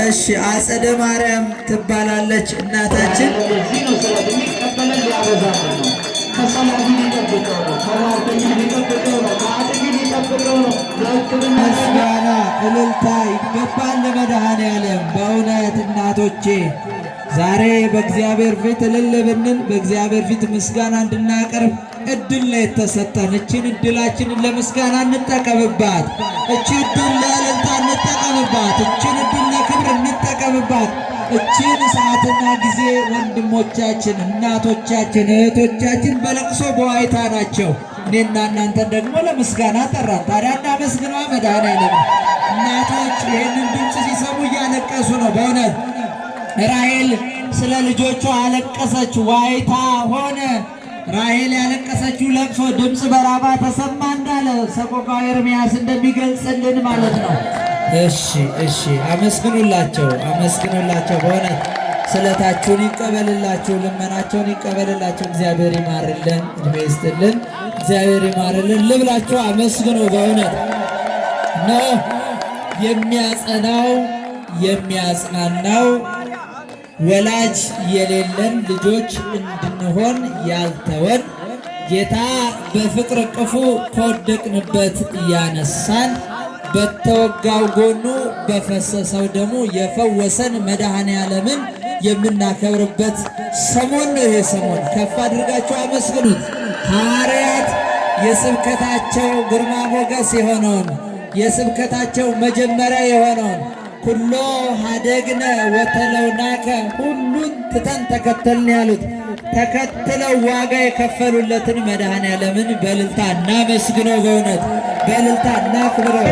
እሺ አጸደ ማርያም ትባላለች እናታችን። ምስጋና እልልታ ይገባል ለመድኃኔዓለም። በእውነት እናቶቼ ዛሬ በእግዚአብሔር ፊት እልል ብንል በእግዚአብሔር ፊት ምስጋና እንድናቀርብ እድል ላይ የተሰጠን። እችን እድላችንን ለምስጋና እንጠቀምባት። እችን እድል ለእልልታ እንጠቀምባት። እችን እድል ለክብር እንጠቀምባት። እችን ሰዓትና ጊዜ ወንድሞቻችን፣ እናቶቻችን፣ እህቶቻችን በለቅሶ በዋይታ ናቸው። እኔና እናንተን ደግሞ ለምስጋና ጠራን። ታዲያ እናመስግኗ መድኃኔዓለም። እናቶች ይህንን ድምፅ ሲሰሙ እያለቀሱ ነው። በእውነት ራሔል ስለ ልጆቿ አለቀሰች፣ ዋይታ ሆነ። ራሔል ያለቀሰችው ለቅሶ ድምፅ በራማ ተሰማ እንዳለ ሰቆቃወ ኤርምያስ እንደሚገልጽልን ማለት ነው። እሺ አመስግኑላቸው፣ አመስግኑላቸው። በእውነት ስለታችሁን ይቀበልላችሁ፣ ልመናቸውን ይቀበልላቸው። እግዚአብሔር ይማርልን፣ እድሜ ይስጥልን፣ እግዚአብሔር ይማርልን ልብላችሁ አመስግኑ። በእውነት ነው የሚያጸናው የሚያጽናናው ወላጅ የሌለን ልጆች እንድንሆን ያልተወን ጌታ በፍቅር ቅፉ ከወደቅንበት እያነሳን በተወጋው ጎኑ በፈሰሰው ደሙ የፈወሰን መድኃኔዓለምን የምናከብርበት ሰሞን ነው። ይሄ ሰሞን ከፍ አድርጋችሁ አመስግኑት። ሐዋርያት የስብከታቸው ግርማ ሞገስ የሆነውን የስብከታቸው መጀመሪያ የሆነውን ኩሎ ሀደግነ ወተለውናከ ሁሉን ትተን ተከተልን ያሉት ተከትለው ዋጋ የከፈሉለትን መድኃኔዓለምን በእልልታ እናመስግነው። በእውነት በእልልታ እናክብረው።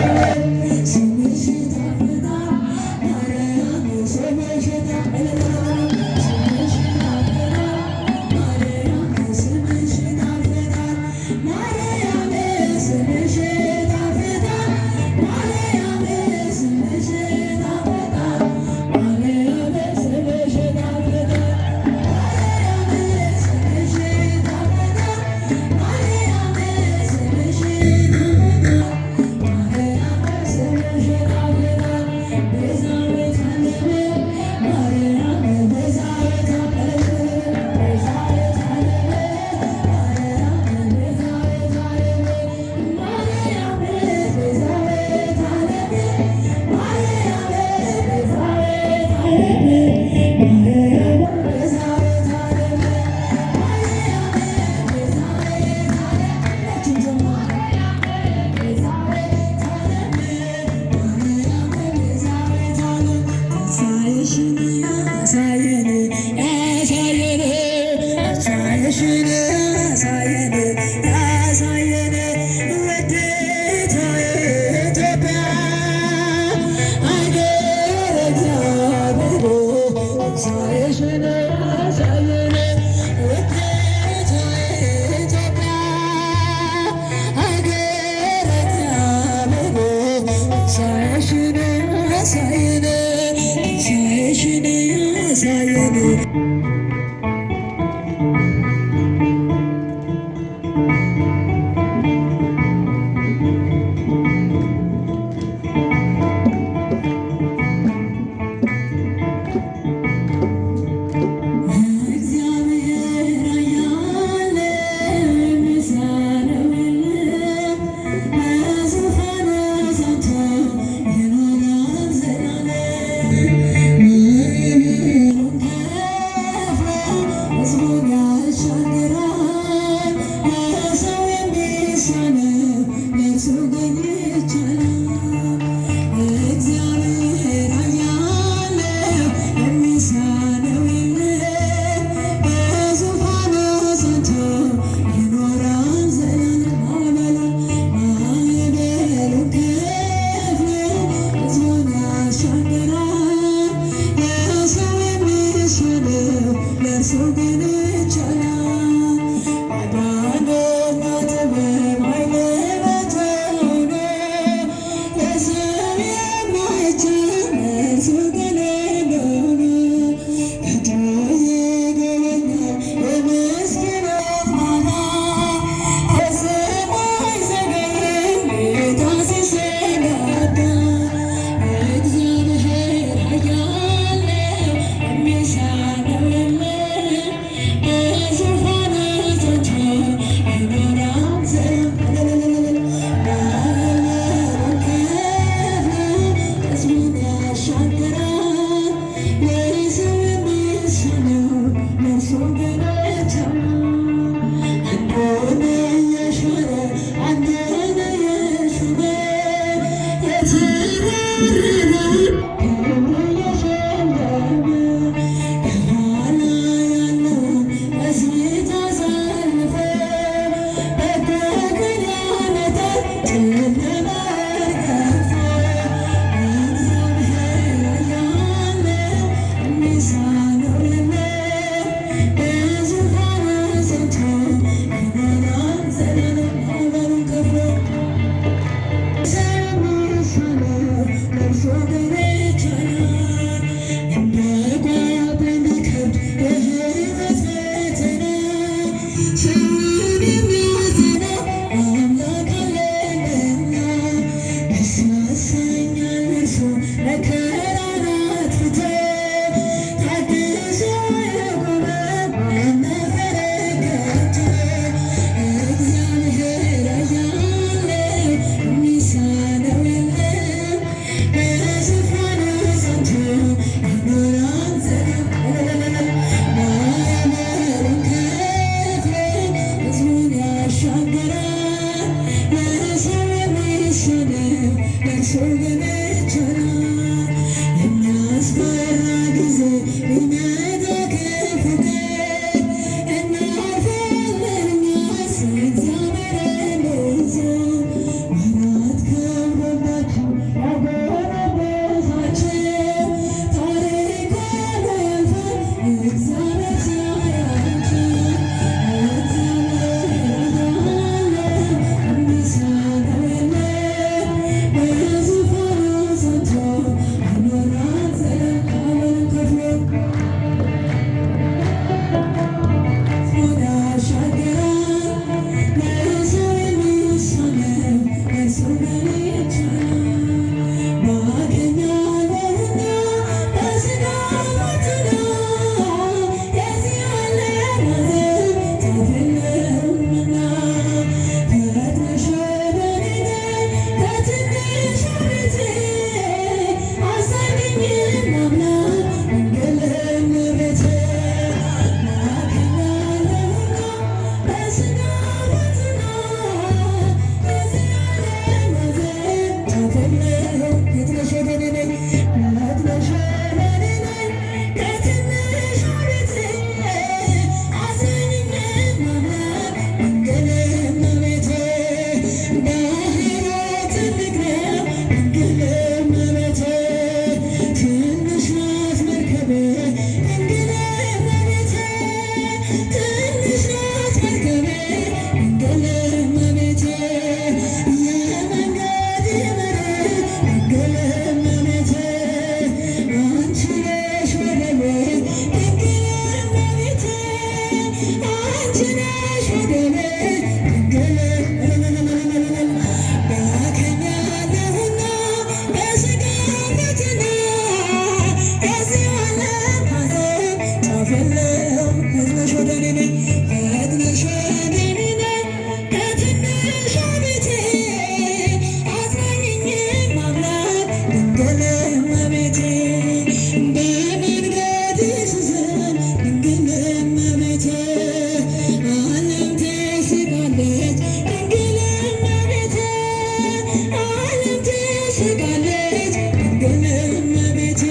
ድንግል እመቤቴ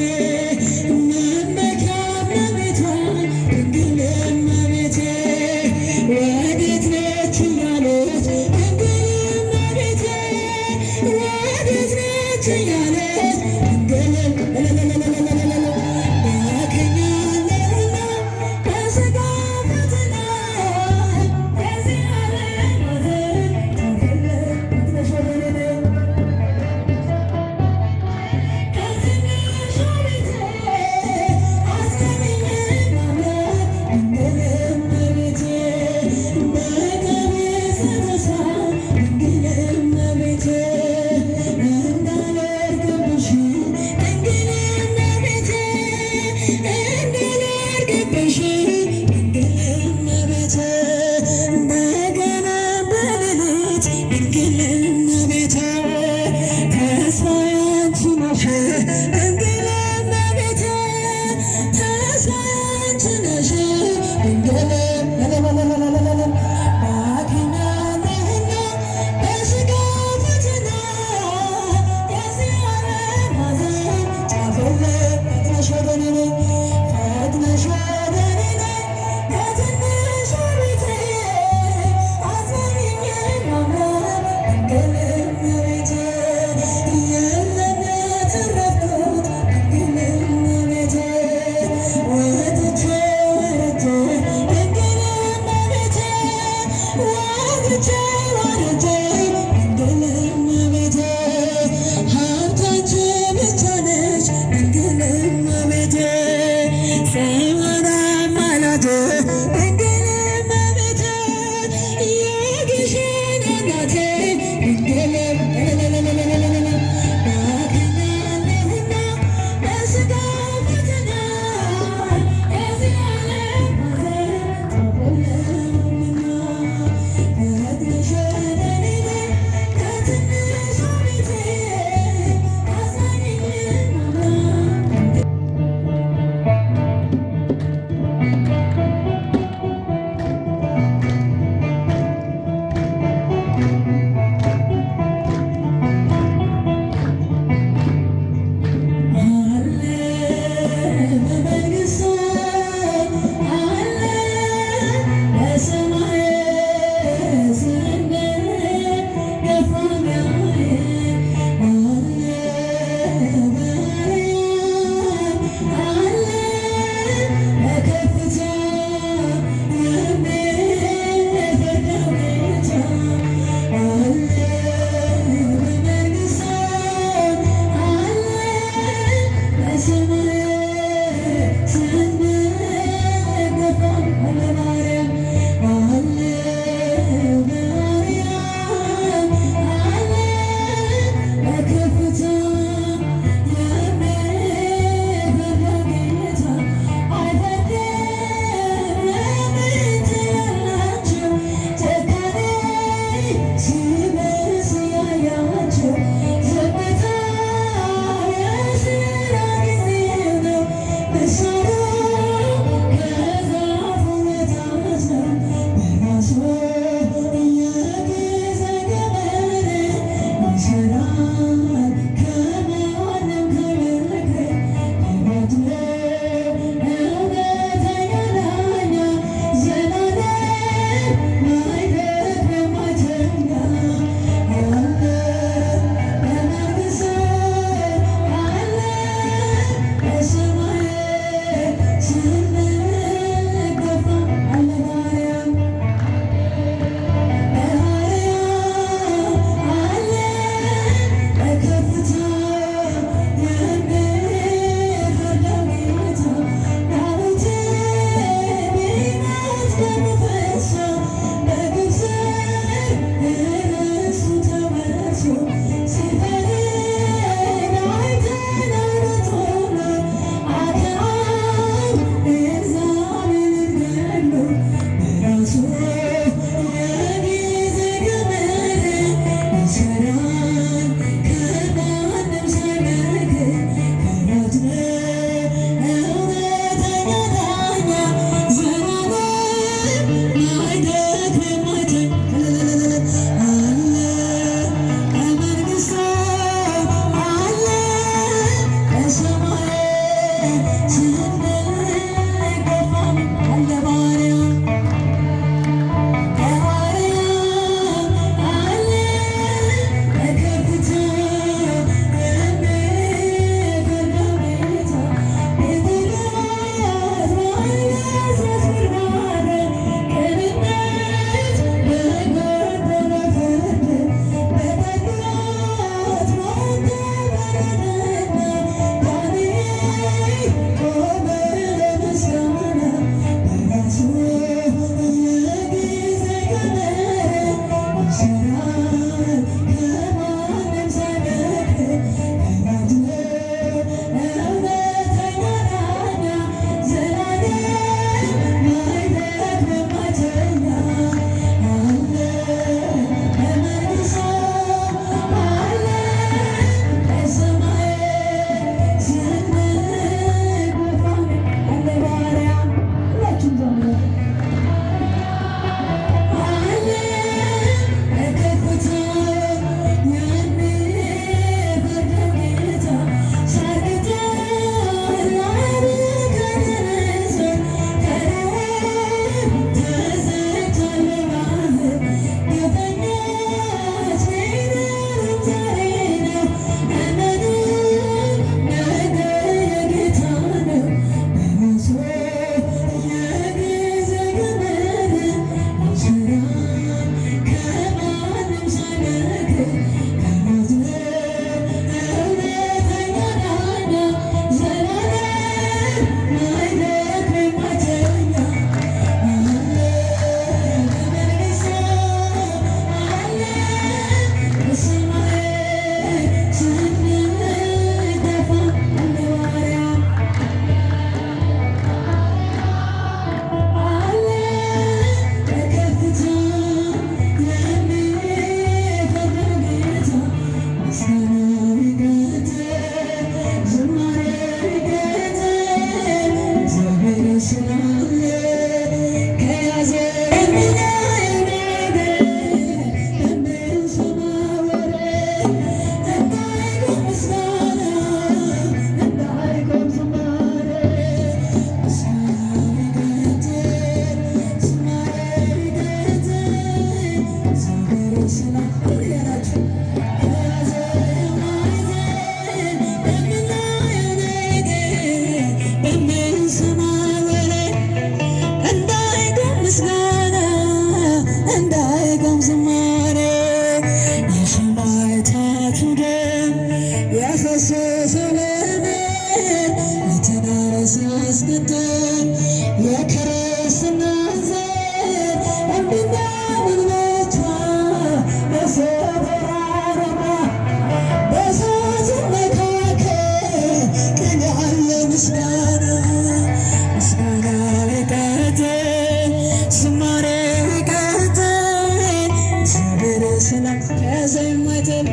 መመኪያ እመቤቷ የክርስትና ዘር እንድናምን ብቻ በሰፈራረማ በእሳት መካከል ቅን ያለ ምስጋና ምስጋና ይቀርብን ዝማሬ ይቀርብን እግዚአብሔር ሰላም ከዘይማይተን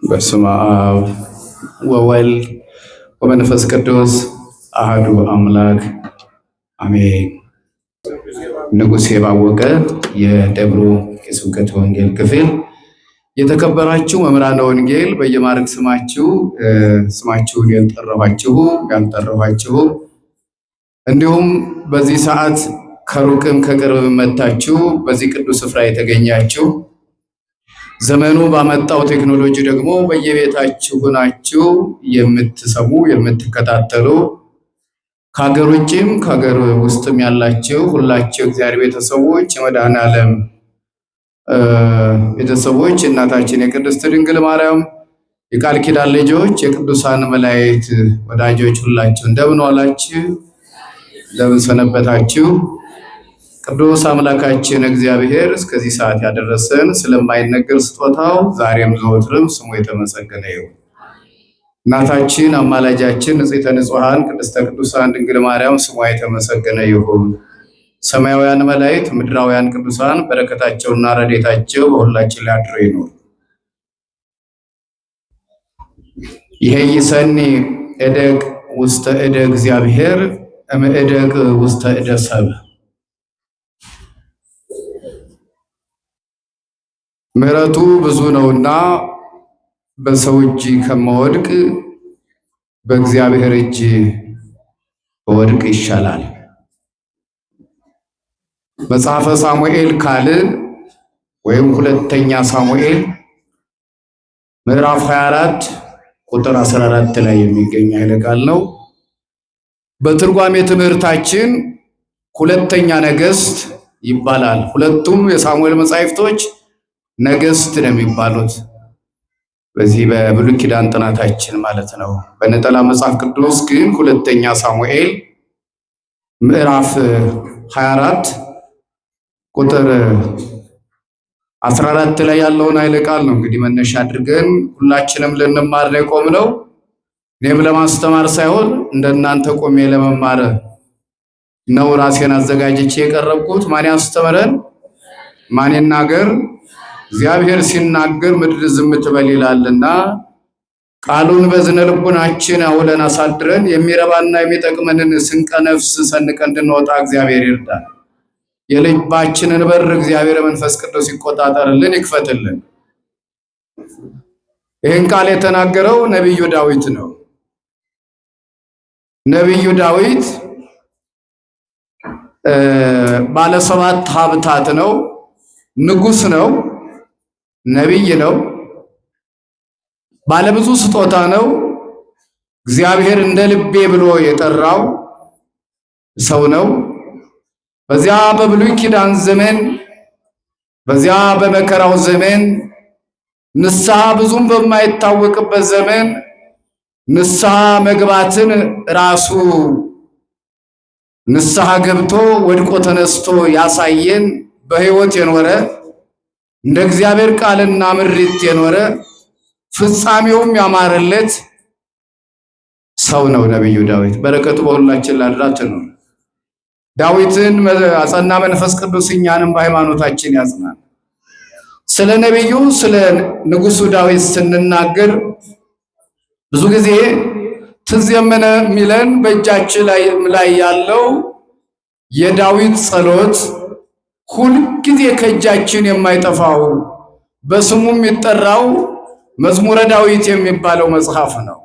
በስመ አብ ወወልድ ወመንፈስ ቅዱስ አሐዱ አምላክ አሜን። ንጉሴ ባወቀ የደብሩ የስብከተ ወንጌል ክፍል የተከበራችሁ መምህራነ ወንጌል በየማዕረግ ስማችሁን ያልጠራኋችሁ እንዲሁም በዚህ ሰዓት ከሩቅም ከቅርብ መጥታችሁ በዚህ ቅዱስ ስፍራ የተገኛችሁ ዘመኑ ባመጣው ቴክኖሎጂ ደግሞ በየቤታችሁ ሆናችሁ የምትሰሙ የምትከታተሉ ከሀገር ውጭም ከሀገር ውስጥም ያላችሁ ሁላችሁ እግዚአብሔር ቤተሰቦች የመድኃኔዓለም ቤተሰቦች እናታችን የቅድስት ድንግል ማርያም የቃል ኪዳን ልጆች የቅዱሳን መላእክት ወዳጆች ሁላችሁ እንደምን ዋላችሁ? እንደምን ሰነበታችሁ? ቅዱስ አምላካችን እግዚአብሔር እስከዚህ ሰዓት ያደረሰን ስለማይነገር ስጦታው ዛሬም ዘወትርም ስሙ የተመሰገነ ይሁን። እናታችን አማላጃችን ንጽሕተ ንጹሐን ቅድስተ ቅዱሳን ድንግል ማርያም ስሟ የተመሰገነ ይሁን። ሰማያውያን መላእክት ምድራውያን ቅዱሳን በረከታቸውና ረድኤታቸው በሁላችን ላይ አድሮ ይኑር። ይሄይሰኒ እደግ ውስተ እደ እግዚአብሔር እምእደግ ውስተ እደ ሰብእ። ምሕረቱ ብዙ ነውና በሰው እጅ ከመወድቅ በእግዚአብሔር እጅ በወድቅ ይሻላል። መጽሐፈ ሳሙኤል ካልዕ ወይም ሁለተኛ ሳሙኤል ምዕራፍ 24 ቁጥር 14 ላይ የሚገኝ ኃይለ ቃል ነው። በትርጓሜ ትምህርታችን ሁለተኛ ነገሥት ይባላል። ሁለቱም የሳሙኤል መጻሕፍቶች ነገሥት ነው የሚባሉት በዚህ በብሉይ ኪዳን ጥናታችን ማለት ነው። በነጠላ መጽሐፍ ቅዱስ ግን ሁለተኛ ሳሙኤል ምዕራፍ 24 ቁጥር 14 ላይ ያለውን ኃይለ ቃል ነው እንግዲህ መነሻ አድርገን ሁላችንም ልንማር ነው የቆምነው። እኔም ለማስተማር ሳይሆን እንደናንተ ቆሜ ለመማር ነው ራሴን አዘጋጅቼ የቀረብኩት። ማን ያስተምረን? ማን ይናገር? እግዚአብሔር ሲናገር ምድር ዝም ትበል ይላልና ቃሉን በዝነ ልቡናችን አውለን አሳድረን የሚረባና የሚጠቅመንን ስንቀ ነፍስ ሰንቀን እንድንወጣ እግዚአብሔር ይርዳል። የልባችንን በር እግዚአብሔር መንፈስ ቅዱስ ይቆጣጠርልን፣ ይክፈትልን። ይህን ቃል የተናገረው ነቢዩ ዳዊት ነው። ነቢዩ ዳዊት ባለ 7 ሀብታት ነው። ንጉሥ ነው። ነቢይ ነው። ባለ ብዙ ስጦታ ነው። እግዚአብሔር እንደ ልቤ ብሎ የጠራው ሰው ነው። በዚያ በብሉይ ኪዳን ዘመን በዚያ በመከራው ዘመን ንስሐ ብዙም በማይታወቅበት ዘመን ንስሐ መግባትን ራሱ ንስሐ ገብቶ ወድቆ ተነስቶ ያሳየን በሕይወት የኖረ እንደ እግዚአብሔር ቃልና ምሪት የኖረ ፍጻሜውም ያማረለት ሰው ነው ነቢዩ ዳዊት። በረከቱ በሁላችን ላድራት ነው። ዳዊትን አጸና መንፈስ ቅዱስ እኛንም በሃይማኖታችን ያጽናል። ስለ ነቢዩ ስለ ንጉሱ ዳዊት ስንናገር ብዙ ጊዜ ትዝ የሚለን በእጃችን ላይ ያለው የዳዊት ጸሎት ሁልጊዜ ከእጃችን የማይጠፋው በስሙ የሚጠራው መዝሙረ ዳዊት የሚባለው መጽሐፍ ነው።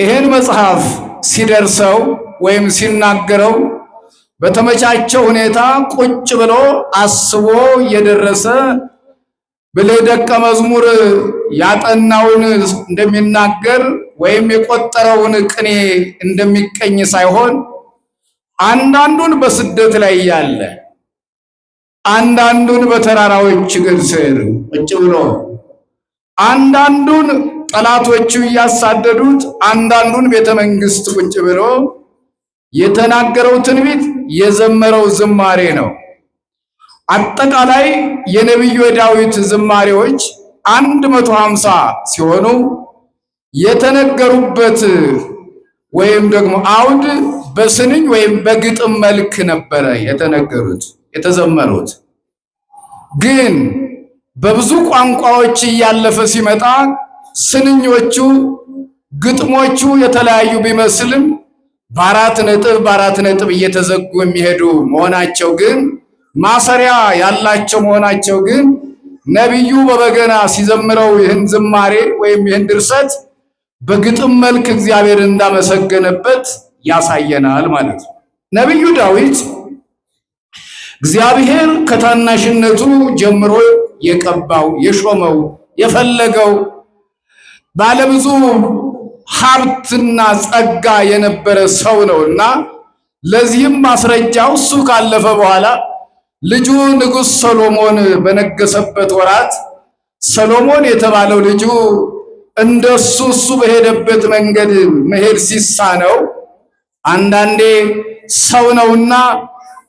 ይህን መጽሐፍ ሲደርሰው ወይም ሲናገረው በተመቻቸው ሁኔታ ቁጭ ብሎ አስቦ የደረሰ ብልህ ደቀ መዝሙር ያጠናውን እንደሚናገር ወይም የቆጠረውን ቅኔ እንደሚቀኝ ሳይሆን አንዳንዱን በስደት ላይ ያለ አንዳንዱን በተራራዎች እግር ስር ቁጭ ብሎ አንዳንዱን ጠላቶቹ እያሳደዱት አንዳንዱን ቤተ መንግስት ቁጭ ብሎ የተናገረው ትንቢት የዘመረው ዝማሬ ነው። አጠቃላይ የነቢዩ የዳዊት ዝማሬዎች 150 ሲሆኑ የተነገሩበት ወይም ደግሞ አውድ በስንኝ ወይም በግጥም መልክ ነበረ የተዘመሩት። ግን በብዙ ቋንቋዎች እያለፈ ሲመጣ ስንኞቹ ግጥሞቹ የተለያዩ ቢመስልም በአራት ነጥብ እየተዘጉ የሚሄዱ መሆናቸው ግን ማሰሪያ ያላቸው መሆናቸው ግን ነቢዩ በበገና ሲዘምረው ይህን ዝማሬ ወይም ይህን ድርሰት በግጥም መልክ እግዚአብሔር እንዳመሰገነበት ያሳየናል ማለት ነው። ነቢዩ ዳዊት እግዚአብሔር ከታናሽነቱ ጀምሮ የቀባው የሾመው የፈለገው ባለብዙ ሀብትና ጸጋ የነበረ ሰው ነውና ለዚህም ማስረጃው እሱ ካለፈ በኋላ ልጁ ንጉሥ ሰሎሞን በነገሰበት ወራት ሰሎሞን የተባለው ልጁ እንደሱ እሱ በሄደበት መንገድ መሄድ ሲሳነው አንዳንዴ ሰው ነውና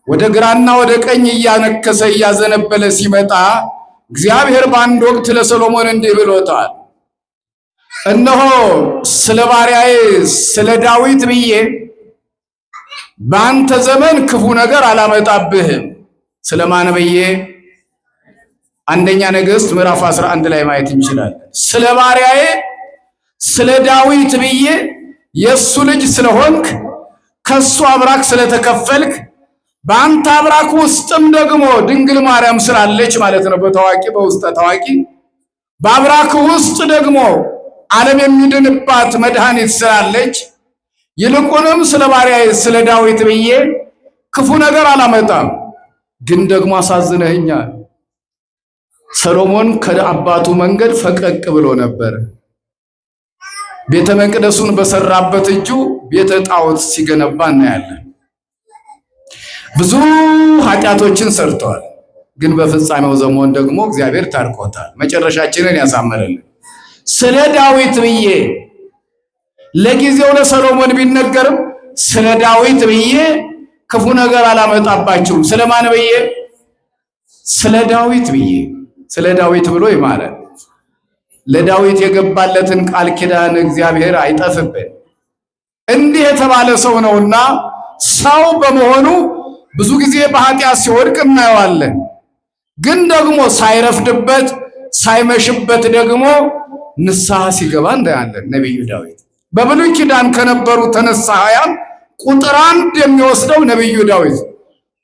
ወደ ግራና ወደ ቀኝ እያነከሰ እያዘነበለ ሲመጣ እግዚአብሔር በአንድ ወቅት ለሰሎሞን እንዲህ ብሎታል። እነሆ ስለ ባሪያዬ ስለ ዳዊት ብዬ በአንተ ዘመን ክፉ ነገር አላመጣብህም። ስለማን ብዬ? አንደኛ ነገሥት ምዕራፍ 11 ላይ ማየት እንችላለን። ስለ ባሪያዬ ስለ ዳዊት ብዬ የሱ ልጅ ስለሆንክ ከሱ አብራክ ስለተከፈልክ በአንተ አብራክ ውስጥም ደግሞ ድንግል ማርያም ስላለች ማለት ነው። በውስጠ ታዋቂ በአብራክ ውስጥ ደግሞ ዓለም የሚድንባት መድኃኒት ስላለች ይልቁንም ስለ ባሪያዬ ስለ ዳዊት ብዬ ክፉ ነገር አላመጣም፣ ግን ደግሞ አሳዝነኸኛል። ሰሎሞን ከአባቱ መንገድ ፈቀቅ ብሎ ነበር። ቤተ መቅደሱን በሰራበት እጁ ቤተ ጣዖት ሲገነባ እናያለን። ብዙ ኃጢአቶችን ሰርተዋል። ግን በፍጻሜው ዘመን ደግሞ እግዚአብሔር ታርቆታል። መጨረሻችንን ያሳምርልን። ስለ ዳዊት ብዬ ለጊዜው ለሰሎሞን ቢነገርም ስለ ዳዊት ብዬ ክፉ ነገር አላመጣባችሁም። ስለማን ብዬ? ስለ ዳዊት ብዬ። ስለ ዳዊት ብሎ ይማላል። ለዳዊት የገባለትን ቃል ኪዳን እግዚአብሔር አይጠፍብን። እንዲህ የተባለ ሰው ነውና ሰው በመሆኑ ብዙ ጊዜ በኃጢአት ሲወድቅ እናየዋለን። ግን ደግሞ ሳይረፍድበት ሳይመሽበት ደግሞ ንስሐ ሲገባ እናያለን። ነቢዩ ዳዊት በብሉይ ኪዳን ከነበሩ ተነሳያን ቁጥር 1 የሚወስደው ነቢዩ ዳዊት፣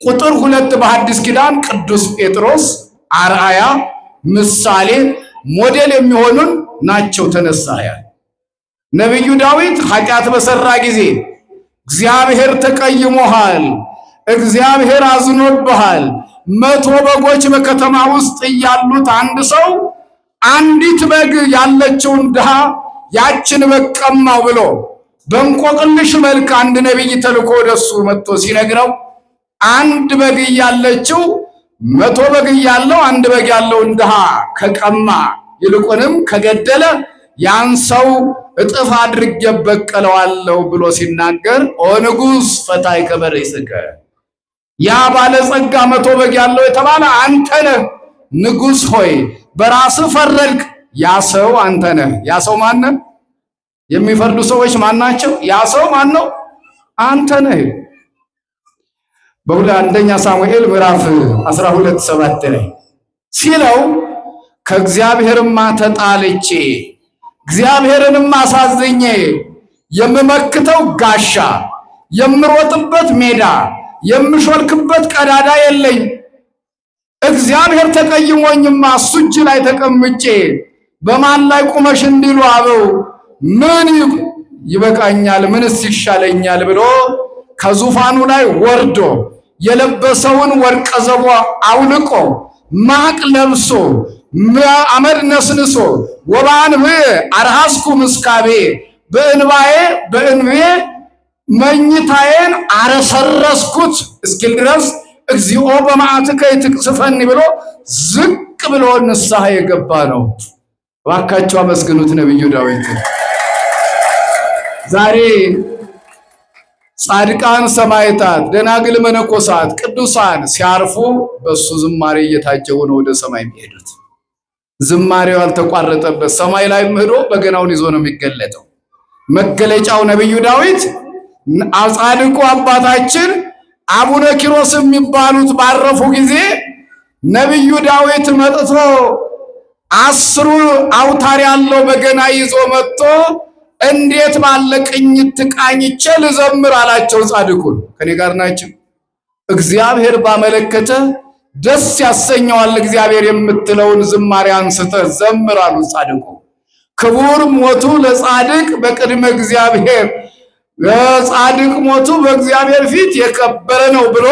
ቁጥር 2 በሐዲስ ኪዳን ቅዱስ ጴጥሮስ አርአያ፣ ምሳሌ፣ ሞዴል የሚሆኑን ናቸው ተነሳያን። ነቢዩ ዳዊት ኃጢአት በሰራ ጊዜ እግዚአብሔር ተቀይሞሃል፣ እግዚአብሔር አዝኖብሃል፣ 100 በጎች በከተማ ውስጥ እያሉት አንድ ሰው አንዲት በግ ያለችውን ድሃ ያችን በግ ቀማው ብሎ በእንቆቅልሽ መልክ አንድ ነቢይ ተልኮ ወደሱ መጥቶ ሲነግረው አንድ በግ ያለችው 100 በግ ያለው አንድ በግ ያለውን ድሃ ከቀማ ይልቁንም ከገደለ ያን ሰው እጥፍ አድርጌ በቀለዋለሁ ብሎ ሲናገር ኦ ንጉሥ ፈታይ ከበሬስከ፣ ያ ባለጸጋ 100 በግ ያለው የተባለ አንተ ነህ። ንጉሥ ሆይ በራስህ ፈረድክ። ያ ሰው አንተ ነህ። ያ ሰው ማን ነው? የሚፈርዱ ሰዎች ማን ናቸው? ያ ሰው ማን ነው? አንተ ነህ። በአንደኛ ሳሙኤል ምዕራፍ 12:7 ላይ ሲለው ከእግዚአብሔርማ ተጣልቼ እግዚአብሔርንም አሳዝኜ የምመክተው ጋሻ የምሮጥበት ሜዳ የምሾልክበት ቀዳዳ የለኝ። እግዚአብሔር ተቀይሞኝማ እሱ እጅ ላይ ተቀምጬ በማን ላይ ቁመሽ እንዲሉ አበው ምን ይበቃኛል? ምንስ ይሻለኛል? ብሎ ከዙፋኑ ላይ ወርዶ የለበሰውን ወርቀ ዘቦ አውልቆ ማቅ ለብሶ አመድ ነስንሶ ወባንብ አርሃስኩ ምስካቤ በእንባዬ መኝታዬን አረሰረስኩት እስኪል ድረስ እግዚኦ በመዓትከ ይትቅስፈኒ ብሎ ዝቅ ብሎ ንስሐ የገባ ነው። እባካችሁ አመስግኑት ነቢዩ ዳዊት። ዛሬ ጻድቃን ሰማዕታት፣ ደናግል፣ መነኮሳት፣ ቅዱሳን ሲያርፉ በሱ ዝማሬ እየታጀቡ ነው ወደ ሰማይ የሚሄዱት። ዝማሬው ያልተቋረጠበት ሰማይ ላይ ሄዶ በገናውን ይዞ ነው የሚገለጠው። መገለጫው ነቢዩ ዳዊት ጻድቁ አባታችን አቡነ ኪሮስ የሚባሉት ባረፉ ጊዜ ነቢዩ ዳዊት መጥቶ 10 አውታር ያለው በገና ይዞ መጥቶ እንዴት ባለ ቅኝት ቃኝቼ ልዘምር አላቸው። ጻድቁን ከኔ ጋር ናቸው። እግዚአብሔር ባመለከተ ደስ ያሰኘዋል እግዚአብሔር የምትለውን ዝማሬ አንስተ ዘምር አሉ ጻድቁ። ክቡር ሞቱ ለጻድቅ በቅድመ እግዚአብሔር፣ ለጻድቅ ሞቱ በእግዚአብሔር ፊት የከበረ ነው ብሎ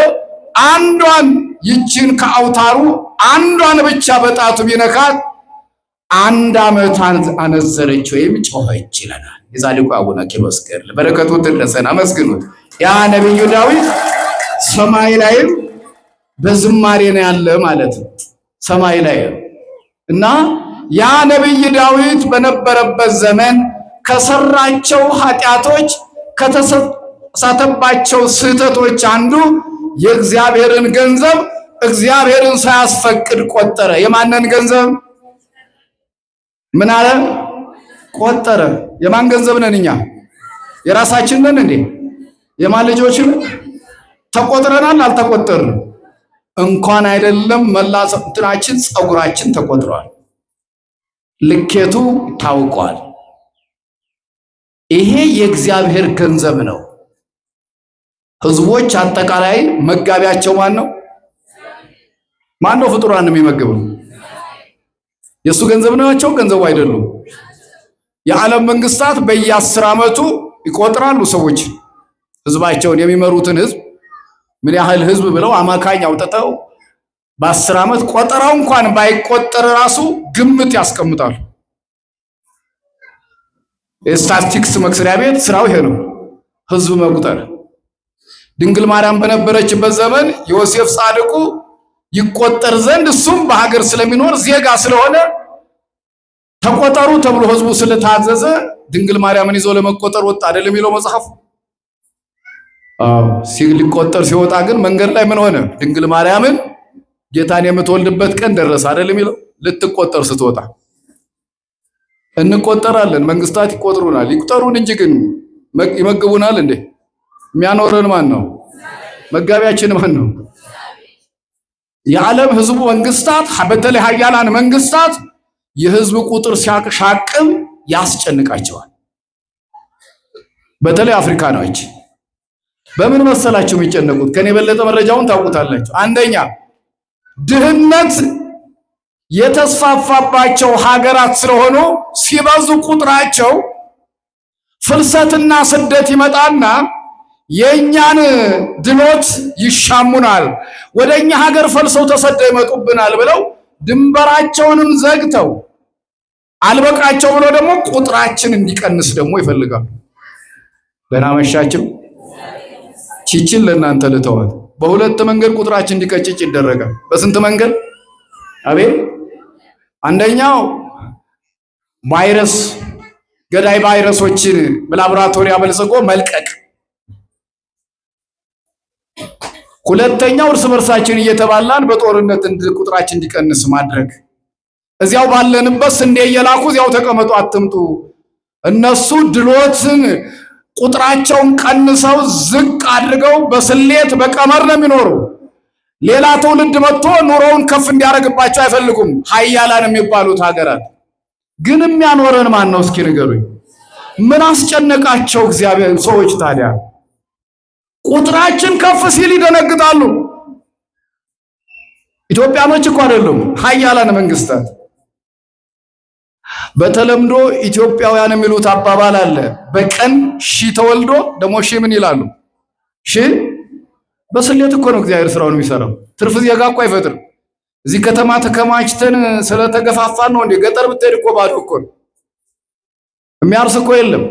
አንዷን ይችን ከአውታሩ አንዷን ብቻ በጣቱ ቢነካት 1 ዓመት አነዘረች ወይም ጮኸች ይለናል የጻድቁ አቡነ ኪሮስ ገድል። በረከቱ ትድረሰን፣ አመስግኑት። ያ ነቢዩ ዳዊት ሰማይ ላይም በዝማሬ ነው ያለ ማለት ነው። ሰማይ ላይ እና ያ ነቢይ ዳዊት በነበረበት ዘመን ከሰራቸው ኃጢአቶች ከተሳተባቸው ስህተቶች አንዱ የእግዚአብሔርን ገንዘብ እግዚአብሔርን ሳያስፈቅድ ቆጠረ። የማንን ገንዘብ? ምን አለ? ቆጠረ። የማን ገንዘብ ነን እኛ? የራሳችን ነን እንዴ? የማን ልጆች ነን? ተቆጥረናል? አልተቆጠርንም። እንኳን አይደለም መላ እንትናችን ፀጉራችን ተቆጥሯል። ልኬቱ ታውቋል። ይሄ የእግዚአብሔር ገንዘብ ነው። ህዝቦች አጠቃላይ መጋቢያቸው ማን ነው? ማን ነው ፍጡራን የሚመግበው? የሱ ገንዘብ ናቸው? ገንዘቡ አይደሉም። የዓለም መንግስታት በየ10 ዓመቱ ይቆጥራሉ ሰዎች ህዝባቸውን የሚመሩትን ህዝብ ምን ያህል ህዝብ ብለው አማካኝ አውጥተው በ10 ዓመት ቆጠራው እንኳን ባይቆጠር ራሱ ግምት ያስቀምጣሉ። የስታቲስቲክስ መስሪያ ቤት ስራው ይሄ ነው፣ ህዝብ መቁጠር። ድንግል ማርያም በነበረችበት ዘመን ዮሴፍ ጻድቁ ይቆጠር ዘንድ እሱም በሀገር ስለሚኖር ዜጋ ስለሆነ ተቆጠሩ ተብሎ ህዝቡ ስለታዘዘ ድንግል ማርያምን ይዞ ለመቆጠር ወጣ አይደለም የሚለው መጽሐፉ። ሊቆጠር ሲወጣ ግን መንገድ ላይ ምን ሆነ? ድንግል ማርያምን ጌታን የምትወልድበት ቀን ደረሰ አይደለም የሚለው። ልትቆጠር ስትወጣ እንቆጠራለን፣ መንግስታት ይቆጥሩናል። ይቁጠሩን እንጂ ግን ይመግቡናል እንዴ? የሚያኖረን ማን ነው? መጋቢያችን ማን ነው? የዓለም ህዝቡ መንግስታት፣ በተለይ ሀያላን መንግስታት የህዝብ ቁጥር ሲያሻቅብ ያስጨንቃቸዋል። በተለይ አፍሪካኖች በምን መሰላችሁ የሚጨነቁት? ከኔ የበለጠ መረጃውን ታውቁታላችሁ። አንደኛ ድህነት የተስፋፋባቸው ሀገራት ስለሆኑ ሲበዙ ቁጥራቸው ፍልሰትና ስደት ይመጣና የኛን ድሎት ይሻሙናል፣ ወደኛ ሀገር ፈልሰው ተሰደው ይመጡብናል ብለው ድንበራቸውንም ዘግተው አልበቃቸው ብሎ ደግሞ ቁጥራችን እንዲቀንስ ደግሞ ይፈልጋሉ። ደህና መሻችሁ። ቺቺን ለእናንተ ልተዋት። በሁለት መንገድ ቁጥራችን እንዲቀጭጭ ይደረጋል። በስንት መንገድ? አቤት። አንደኛው ቫይረስ፣ ገዳይ ቫይረሶችን በላቦራቶሪ አበልጽጎ መልቀቅ። ሁለተኛው እርስ በርሳችን እየተባላን በጦርነት ቁጥራችን እንዲቀንስ ማድረግ። እዚያው ባለንበት ስንዴ እየላኩ እዚያው ተቀመጡ አትምጡ። እነሱ ድሎትን ቁጥራቸውን ቀንሰው ዝቅ አድርገው በስሌት በቀመር ነው የሚኖሩ። ሌላ ትውልድ መጥቶ ኑሮውን ከፍ እንዲያደርግባቸው አይፈልጉም። ሀያላን የሚባሉት ሀገራት ግን የሚያኖረን ማን ነው? እስኪ ንገሩኝ። ምን አስጨነቃቸው እግዚአብሔር ሰዎች? ታዲያ ቁጥራችን ከፍ ሲል ይደነግጣሉ። ኢትዮጵያኖች እኮ አይደሉም፣ ሀያላን መንግስታት። በተለምዶ ኢትዮጵያውያን የሚሉት አባባል አለ። በቀን 1000 ተወልዶ ደግሞ 1000 ምን ይላሉ? 1000 በስሌት እኮ ነው እግዚአብሔር ስራውን የሚሰራው። ትርፍ ዜጋ እኮ አይፈጥርም። እዚህ ከተማ ተከማችተን ስለተገፋፋን ነው እንዴ? ገጠር ብትሄድ እኮ ባዶ እኮ ነው። የሚያርስ እኮ የለም።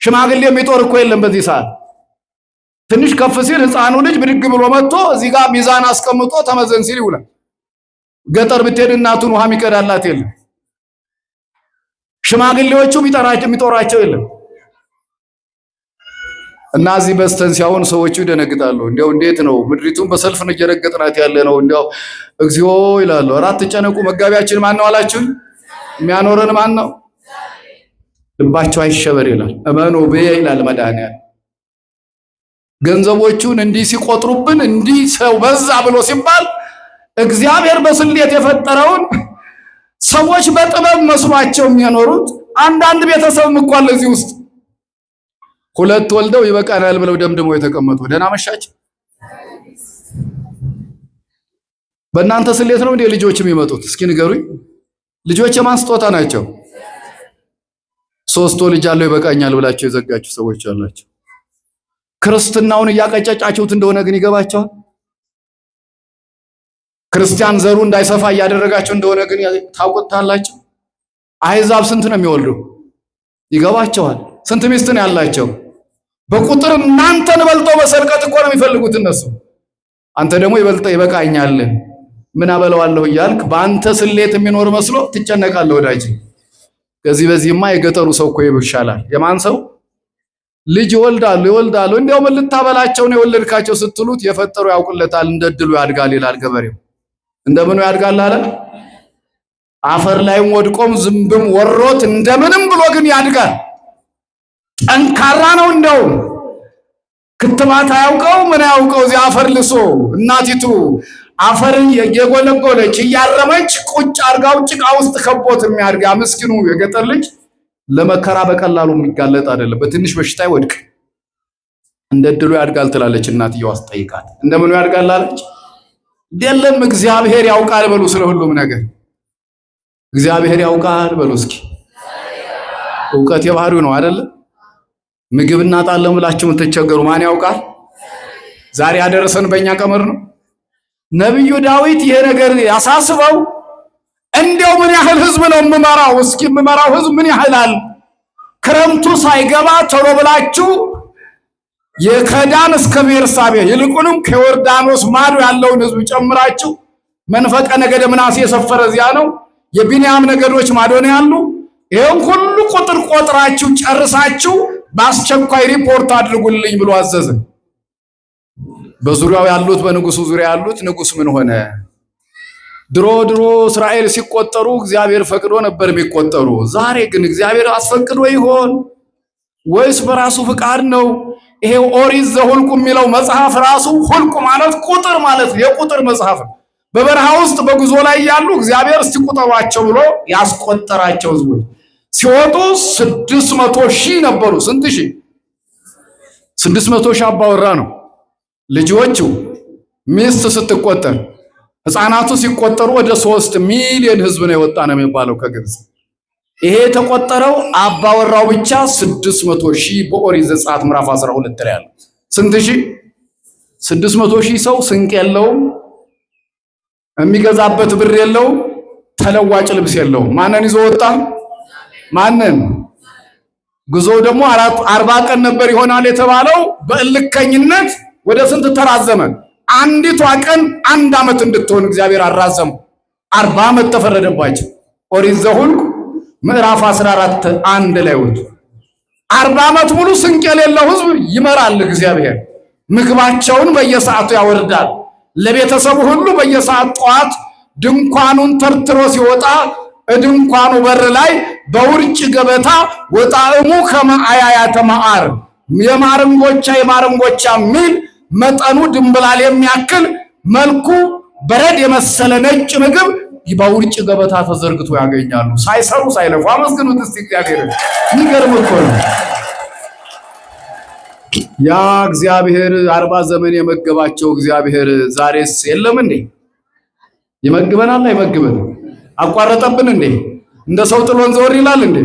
ሽማግሌ የሚጦር እኮ የለም። በዚህ ሰዓት ትንሽ ከፍ ሲል ህፃኑ ልጅ ብድግ ብሎ መጥቶ እዚህ ጋር ሚዛን አስቀምጦ ተመዘን ሲል ይውላል። ገጠር ብትሄድ እናቱን ውሃ የሚቀዳላት የለም። ሽማግሌዎቹ የሚጦራቸው የለም። እና እዚህ በስተን ሲያውን ሰዎቹ ይደነግጣሉ። እንዲያው እንዴት ነው ምድሪቱን በሰልፍ ነው እየረገጥናት ያለ ነው። እንዲያው እግዚኦ ይላሉ። አራት ጨነቁ። መጋቢያችን ማን ነው አላችሁ? የሚያኖረን ማን ነው? ልባቸው አይሸበር ይላል። እመኑ በየ ይላል መድኃኒዓለም። ገንዘቦቹን እንዲህ ሲቆጥሩብን እንዲህ ሰው በዛ ብሎ ሲባል እግዚአብሔር በስሌት የፈጠረውን ሰዎች በጥበብ መስሏቸው የሚያኖሩት አንዳንድ ቤተሰብም እኮ አለ እዚህ ውስጥ ሁለት ወልደው ይበቃናል ብለው ደምድመው የተቀመጡ። ደህና መሻች። በእናንተ ስሌት ነው እንዴ ልጆች የሚመጡት? እስኪ ንገሩኝ። ልጆች የማን ስጦታ ናቸው? 3 ልጅ አለው ይበቃኛል ብላችሁ የዘጋችሁ ሰዎች አላችሁ። ክርስትናውን እያቀጨጫችሁት እንደሆነ ግን ይገባቸዋል። ክርስቲያን ዘሩ እንዳይሰፋ እያደረጋችሁ እንደሆነ ግን ታውቁታላችሁ። አሕዛብ ስንት ነው የሚወልዱ? ይገባቸዋል። ስንት ሚስት ነው ያላቸው? በቁጥር እናንተን በልጠው በሰርቀት እኮ ነው የሚፈልጉት እነሱ። አንተ ደግሞ ይበቃኛል ምን አበለዋለሁ እያልክ በአንተ ስሌት የሚኖር መስሎ ትጨነቃለህ ወዳጅ። ከዚህ በዚህማ የገጠሩ ሰው እኮ ይሻላል። የማን ሰው ልጅ ይወልዳሉ። እንዲያው ምን ልታበላቸው ነው የወለድካቸው ስትሉት የፈጠሩ ያውቅለታል፣ እንደድሉ ያድጋል ይላል ገበሬው። እንደምኑ ያድጋል አለ? አፈር ላይም ወድቆም ዝንብም ወሮት እንደምንም ብሎ ግን ያድጋል። ጠንካራ ነው። እንደውም ክትባት አያውቀው ምን ያውቀው እዚህ አፈር ልሶ እናቲቱ አፈርን የጎለጎለች እያረመች ቁጭ አርጋው ጭቃ ውስጥ ከቦት የሚያድጋ ምስኪኑ የገጠር ልጅ ለመከራ በቀላሉ የሚጋለጥ አይደለም። በትንሽ በሽታ ይወድቅ እንደድሉ ያድጋል ትላለች እናትየው አስጠይቃት። እንደምኑ ያድጋል አለች? ደለም እግዚአብሔር ያውቃል በሉ። ስለ ሁሉም ነገር እግዚአብሔር ያውቃል በሉ እስኪ። እውቀት የባህሪው ነው አይደለ? ምግብ እናጣለን ብላችሁ የምትቸገሩ ማን ያውቃል? ዛሬ ያደረሰን በእኛ ቀመር ነው። ነቢዩ ዳዊት ይሄ ነገር ያሳስበው እንዲያው ምን ያህል ህዝብ ነው የምመራው? እስኪ የምመራው ህዝብ ምን ያህላል? ክረምቱ ሳይገባ ቶሎ ብላችሁ የከዳን እስከ ቤርሳቤ ይልቁንም ከዮርዳኖስ ማዶ ያለውን ህዝብ ጨምራችሁ መንፈቀ ነገደ ምናሴ የሰፈረ እዚያ ነው። የቢንያም ነገዶች ማዶ ነው ያሉ። ይሄን ሁሉ ቁጥር ቆጥራችሁ ጨርሳችሁ በአስቸኳይ ሪፖርት አድርጉልኝ ብሎ አዘዘ። በዙሪያው ያሉት በንጉሱ ዙሪያ ያሉት ንጉስ ምን ሆነ? ድሮ እስራኤል ሲቆጠሩ እግዚአብሔር ፈቅዶ ነበር የሚቆጠሩ። ዛሬ ግን እግዚአብሔር አስፈቅዶ ይሆን ወይስ በራሱ ፍቃድ ነው? ይሄ ኦሪት ዘኍልቍ የሚለው መጽሐፍ ራሱ ሁልቁ ማለት ቁጥር ማለት የቁጥር መጽሐፍ ነው። በበረሃ ውስጥ በጉዞ ላይ ያሉ እግዚአብሔር እስቲ ቁጠሯቸው ብሎ ያስቆጠራቸው ህዝቦች ሲወጡ 600,000 ነበሩ። ስንት ሺህ? 600,000 አባወራ ነው። ልጆቹ ሚስት ስትቆጠር ህፃናቱ ሲቆጠሩ ወደ 3 ሚሊዮን ህዝብ ነው የወጣ ነው የሚባለው ከግብፅ። ይሄ የተቆጠረው አባወራው ብቻ 600,000 በኦሪት ዘጸአት ምዕራፍ 12 ላይ ያለው ስንት ሺህ? 600,000 ሰው ስንቅ የለውም፣ የሚገዛበት ብር የለውም፣ ተለዋጭ ልብስ የለውም። ማንን ይዞ ወጣ? ማንን? ጉዞ ደግሞ 40 ቀን ነበር ይሆናል የተባለው። በእልከኝነት ወደ ስንት ተራዘመ? አንዲቷ ቀን 1 ዓመት እንድትሆን እግዚአብሔር አራዘሙ። 40 ዓመት ተፈረደባቸው። ኦሪት ዘኍልቍ ምዕራፍ 14 1 ላይ ወጡ። 40 ዓመት ሙሉ ስንቅ የሌለው ህዝብ ይመራል እግዚአብሔር። ምግባቸውን በየሰዓቱ ያወርዳል። ለቤተሰቡ ሁሉ በየሰዓት ጠዋት ድንኳኑን ተርትሮ ሲወጣ ድንኳኑ በር ላይ በውርጭ ገበታ ወጣዕሙ ከመ አያያተ መዓር የማርንጎቻ ሚል መጠኑ ድንብላል የሚያክል መልኩ በረድ የመሰለ ነጭ ምግብ በውርጭ ገበታ ተዘርግቶ ያገኛሉ። ሳይሰሩ ሳይለፉ። አመስግኑት እስቲ እግዚአብሔርን። የሚገርም እኮ ነው። ያ እግዚአብሔር 40 ዘመን የመገባቸው እግዚአብሔር ዛሬስ የለም እንዴ? ይመግበናል አይመግበን? አቋረጠብን እንዴ? እንደ ሰው ጥሎን ዘወር ይላል እንዴ?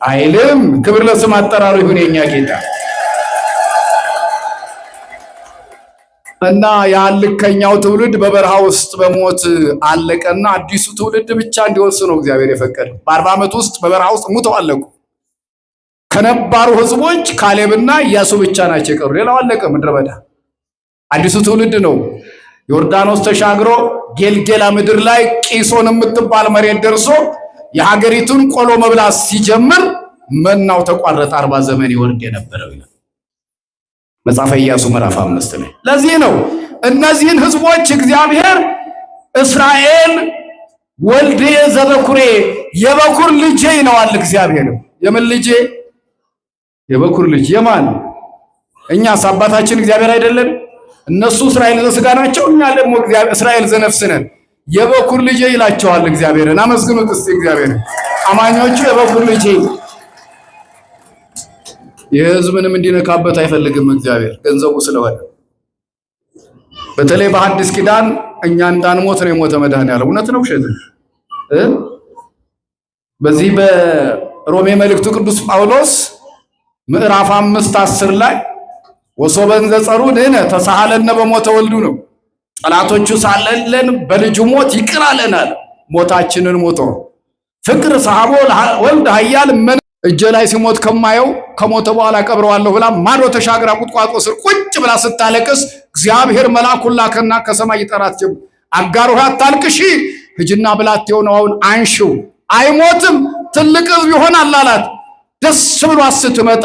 አይልም። ክብር ለስም አጠራሩ ይሁን የኛ ጌታ። እና ያልከኛው ትውልድ በበረሃ ውስጥ በሞት አለቀና አዲሱ ትውልድ ብቻ እንዲወርስ ነው እግዚአብሔር የፈቀደው። በ40 ዓመት ውስጥ በበረሃ ውስጥ ሙተው አለቁ። ከነባሩ ህዝቦች ካሌብና ኢያሱ ብቻ ናቸው የቀሩ። ሌላው አለቀ፣ ምድረ በዳ። አዲሱ ትውልድ ነው ዮርዳኖስ ተሻግሮ ጌልጌላ ምድር ላይ ቂሶን የምትባል መሬት ደርሶ የሀገሪቱን ቆሎ መብላት ሲጀምር መናው ተቋረጠ። 40 ዘመን ይወርድ የነበረው ይላል መጽሐፈ ኢያሱ ምዕራፍ 5 ላይ። ለዚህ ነው እነዚህን ህዝቦች እግዚአብሔር እስራኤል ወልዴ ዘበኩሬ የበኩር ልጄ ይለዋል እግዚአብሔር። የምን ልጄ? የበኩር ልጅ። የማን? እኛስ አባታችን እግዚአብሔር አይደለን? እነሱ እስራኤል ዘሥጋ ናቸው፣ እኛ ደግሞ እስራኤል ዘነፍስ ነን። የበኩር ልጄ ይላቸዋል እግዚአብሔርን። አመስግኑት እስቲ እግዚአብሔርን። አማኞቹ የበኩር ልጄ። የህዝብንም እንዲነካበት አይፈልግም እግዚአብሔር ገንዘቡ ስለሆነ። በተለይ በሐዲስ ኪዳን እኛ እንዳንሞት ነው የሞተ መድኃኔዓለም። እውነት ነው ውሸት? በዚህ በሮሜ መልእክቱ ቅዱስ ጳውሎስ ምዕራፍ 5:10 ላይ ወሶበን ዘጸሩ ንሕነ ተሳሃለነ በሞተ ወልዱ ነው። ጠላቶቹ ሳለን በልጁ ሞት ይቅር አለናል። ሞታችንን ሞቶ ፍቅር ሰሐቦ ወልድ ኃያል እጄ ላይ ሲሞት ከማየው ከሞተ በኋላ ቀብረዋለሁ ብላ ማዶ ተሻግራ ቁጥቋጦ ስር ቁጭ ብላ ስታለቅስ እግዚአብሔር መልአኩን ላከና ከሰማይ ይጠራት ጀመር። አጋር ሆይ አታልቅሺ፣ ሂጂና ብላቴውን አሁን አንሺው፣ አይሞትም ትልቅ ሕዝብ ይሆናል አላት። ደስ ብሏት ስትመጣ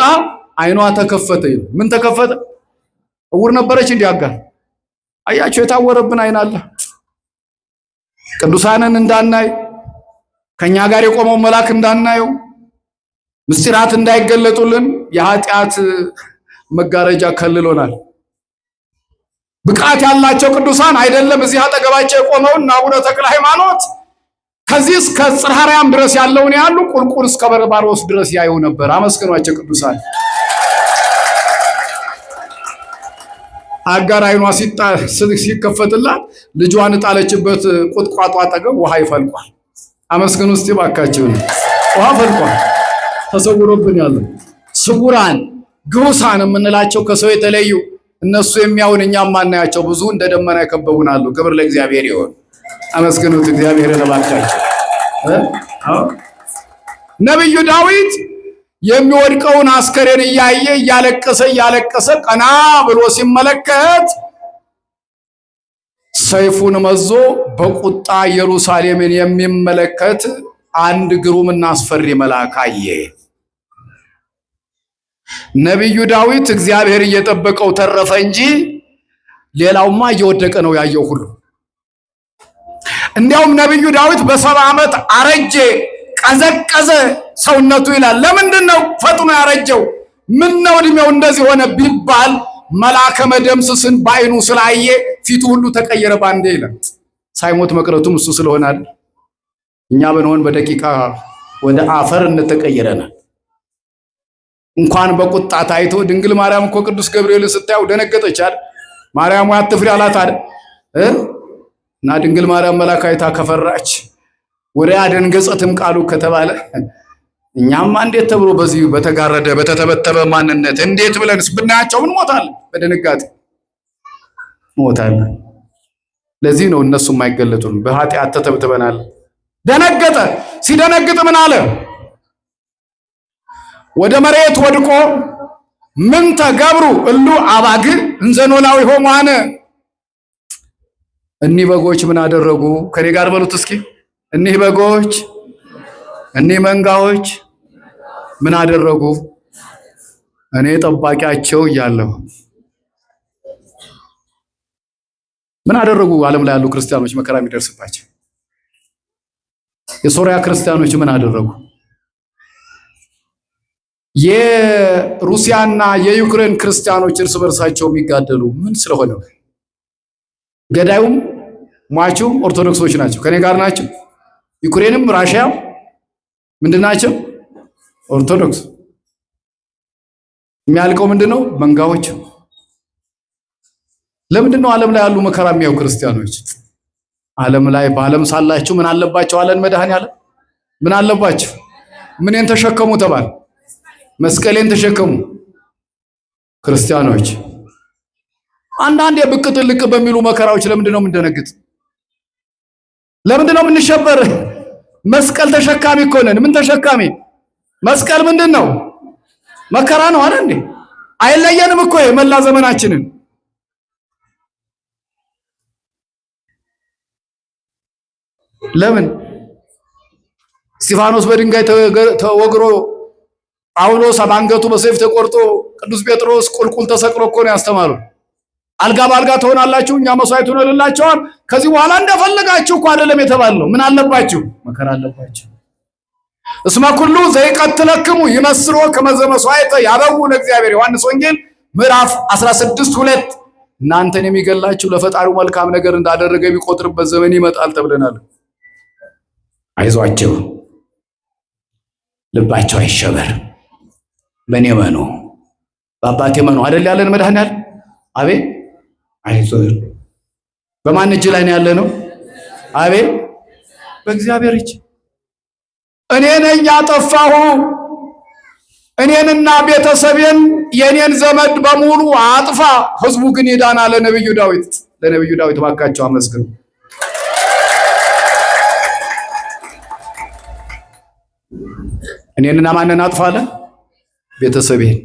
አይኗ ተከፈተ። ምን ተከፈተ? እውር ነበረች እንዲህ አጋር። አያቸው የታወረብን አይን አለ። ቅዱሳንን እንዳናይ፣ ከኛ ጋር የቆመው መልአክ እንዳናየው፣ ምስጢራት እንዳይገለጡልን የኃጢአት መጋረጃ ከልሎናል። ብቃት ያላቸው ቅዱሳን አይደለም እዚህ አጠገባቸው የቆመውና አቡነ ተክለ ሃይማኖት ከዚህ እስከ ጽርሐ አርያም ድረስ ያለውን ያሉ ቁልቁል እስከ በርባሮስ ድረስ ያዩ ነበር። አመስግኗቸው ቅዱሳን። አጋር አይኗ ሲከፈትላት ልጇን ጣለችበት ቁጥቋጦ አጠገብ ውሃ ይፈልቋል። አመስግኑ እስቲ ባካችሁ። ውሃ ፈልቋል። ተሰውሮብን ያለ ስውራን ግሁሳን የምንላቸው ከሰው የተለዩ እነሱ የሚያውን እኛም ማናያቸው ብዙ እንደ ደመና ይከበቡናሉ። ክብር ለእግዚአብሔር ይሁን። አመስግኑት እግዚአብሔርን እባካችሁ። ነቢዩ ዳዊት የሚወድቀውን አስከሬን እያየ እያለቀሰ ቀና ብሎ ሲመለከት ሰይፉን መዞ በቁጣ ኢየሩሳሌምን የሚመለከት አንድ ግሩምና አስፈሪ መልአክ አየ። ነቢዩ ዳዊት እግዚአብሔር እየጠበቀው ተረፈ እንጂ ሌላውማ እየወደቀ ነው ያየው ሁሉ። እንዲያውም ነቢዩ ዳዊት በ70 ዓመት አረጀ፣ ቀዘቀዘ ሰውነቱ ይላል። ለምንድን ነው ፈጥኖ ያረጀው? ምን ነው እድሜው እንደዚህ ሆነ ቢባል መልአከ መደምስስን በዓይኑ ስላየ ፊቱ ሁሉ ተቀየረ ባንዴ ይላል። ሳይሞት መቅረቱም እሱ ስለሆነ አይደል? እኛ ብንሆን በደቂቃ ወደ አፈር እንተቀየረናል። እንኳን በቁጣ ታይቶ ድንግል ማርያም እኮ ቅዱስ ገብርኤልን ስታየው ደነገጠች አይደል? ማርያም አትፍሪ አላት አይደል? እና ድንግል ማርያም መልአክ አይታ ከፈራች ወደ አደንገጸትም ቃሉ ከተባለ እኛማ እንዴት ተብሎ በዚህ በተጋረደ በተተበተበ ማንነት እንዴት ብለንስ ብናያቸው እንሞታለን። በድንጋጤ እንሞታለን። ለዚህ ነው እነሱም አይገለጡም። በኃጢአት ተተብትበናል። ደነገጠ። ሲደነግጥ ምን አለ? ወደ መሬት ወድቆ ምን ተገብሩ እሉ አባግ እንዘ ኖላዊ ሆሟነ። እኒህ በጎች ምን አደረጉ? ከኔ ጋር በሉት እስኪ። እኒህ በጎች እኒህ መንጋዎች ምን አደረጉ? እኔ ጠባቂያቸው እያለሁ ምን አደረጉ? ዓለም ላይ ያሉ ክርስቲያኖች መከራ የሚደርስባቸው የሶሪያ ክርስቲያኖች ምን አደረጉ? የሩሲያና የዩክሬን ክርስቲያኖች እርስ በርሳቸው የሚጋደሉ ምን ስለሆነ? ገዳዩም ሟቹም ኦርቶዶክሶች ናቸው። ከኔ ጋር ናቸው። ዩክሬንም ራሽያም ምንድናቸው? ኦርቶዶክስ። የሚያልቀው ምንድነው? መንጋዎች። ለምንድነው ዓለም ላይ ያሉ መከራ የሚያዩ ክርስቲያኖች? ዓለም ላይ በዓለም ሳላችሁ ምን አለባቸው አለን መድኃኔዓለም። ምን አለባቸው? ምንን ተሸከሙ ተባለ? መስቀሌን ተሸከሙ ክርስቲያኖች። አንዳንድ የብቅ ጥልቅ በሚሉ መከራዎች ለምንድነው የምንደነግጥ? ለምንድነው የምንሸበር? መስቀል ተሸካሚ እኮ ነን። ምን ተሸካሚ? መስቀል ምንድነው? መከራ ነው አይደል እንዴ? አይለየንም እኮ የመላ ዘመናችንን። ለምን እስጢፋኖስ በድንጋይ ተወግሮ ጳውሎስ አንገቱ በሰይፍ ተቆርጦ ቅዱስ ጴጥሮስ ቁልቁል ተሰቅሎ እኮ ነው ያስተማሩ። አልጋ በአልጋ ትሆናላችሁ እኛ መስዋዕት ሆነላችኋል፣ ከዚህ በኋላ እንደፈለጋችሁ እኮ አይደለም የተባለው። ምን አለባችሁ? መከራ አለባችሁ። እስመ ኩሉ ዘይቀትለክሙ ይመስሎ ከመ ዘመስዋዕተ ያበው ለእግዚአብሔር። ዮሐንስ ወንጌል ምዕራፍ 16:2 እናንተን የሚገላችሁ ለፈጣሪው መልካም ነገር እንዳደረገ የሚቆጥርበት ዘመን ይመጣል ተብለናል። አይዟቸው፣ ልባቸው አይሸበር፣ በእኔ መኑ በአባቴ መኑ አይደል ያለን መድኃኔዓለም። አቤት አይዞህ። በማን እጅ ላይ ነው ያለ ነው? አቤት በእግዚአብሔር እጅ። እኔ ነኝ ያጠፋሁ፣ እኔንና ቤተሰቤን የኔን ዘመድ በሙሉ አጥፋ፣ ህዝቡ ግን ይዳና። ለነብዩ ዳዊት ባካቸው አመስግኑ። እኔንና ማንን አጥፋለ? ቤተሰቤን።